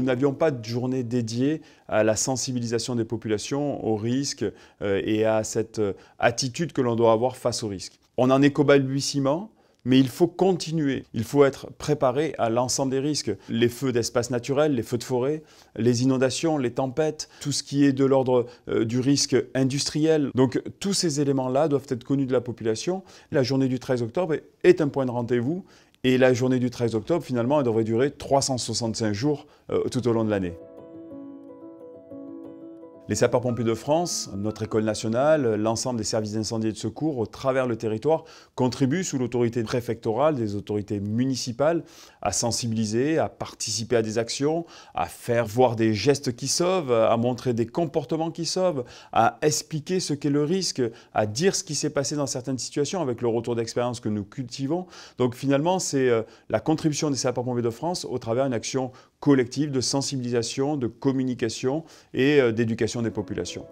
n'avions pas de journée dédiée à la sensibilisation des populations aux risques et à cette attitude que l'on doit avoir face aux risques. On en est qu'au balbutiement. Mais il faut continuer, il faut être préparé à l'ensemble des risques. Les feux d'espaces naturels, les feux de forêt, les inondations, les tempêtes, tout ce qui est de l'ordre du risque industriel. Donc tous ces éléments-là doivent être connus de la population. La journée du 13 octobre est un point de rendez-vous. Et la journée du 13 octobre, finalement, elle devrait durer 365 jours tout au long de l'année. Les sapeurs-pompiers de France, notre école nationale, l'ensemble des services d'incendie et de secours au travers le territoire contribuent sous l'autorité préfectorale, des autorités municipales, à sensibiliser, à participer à des actions, à faire voir des gestes qui sauvent, à montrer des comportements qui sauvent, à expliquer ce qu'est le risque, à dire ce qui s'est passé dans certaines situations avec le retour d'expérience que nous cultivons. Donc finalement, c'est la contribution des sapeurs-pompiers de France au travers d'une action collective de sensibilisation, de communication et d'éducation des populations.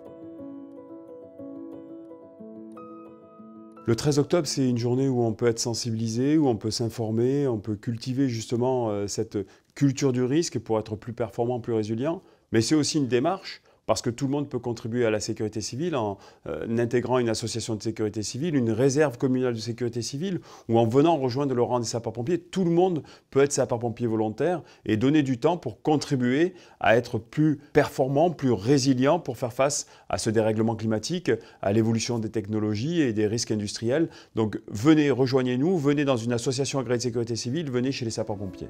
Le 13 octobre, c'est une journée où on peut être sensibilisé, où on peut s'informer, on peut cultiver justement cette culture du risque pour être plus performant, plus résilient. Mais c'est aussi une démarche parce que tout le monde peut contribuer à la sécurité civile en intégrant une association de sécurité civile, une réserve communale de sécurité civile, ou en venant rejoindre le rang des sapeurs-pompiers. Tout le monde peut être sapeur-pompier volontaire et donner du temps pour contribuer à être plus performant, plus résilient pour faire face à ce dérèglement climatique, à l'évolution des technologies et des risques industriels. Donc venez, rejoignez-nous, venez dans une association agréée de sécurité civile, venez chez les sapeurs-pompiers.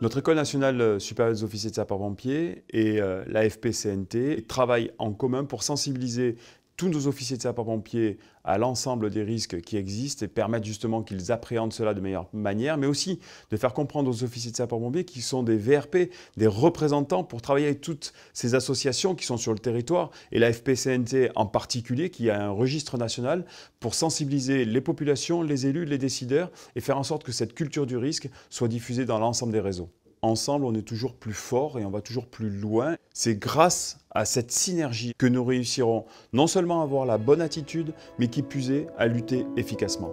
Notre École nationale supérieure des officiers de sapeurs-pompiers et la FPCNT travaillent en commun pour sensibiliser tous nos officiers de sapeurs-pompiers à l'ensemble des risques qui existent et permettre justement qu'ils appréhendent cela de meilleure manière, mais aussi de faire comprendre aux officiers de sapeurs-pompiers qui sont des VRP, des représentants pour travailler avec toutes ces associations qui sont sur le territoire et la FPCNT en particulier qui a un registre national pour sensibiliser les populations, les élus, les décideurs et faire en sorte que cette culture du risque soit diffusée dans l'ensemble des réseaux. Ensemble, on est toujours plus fort et on va toujours plus loin. C'est grâce à cette synergie que nous réussirons non seulement à avoir la bonne attitude, mais qui plus est, à lutter efficacement.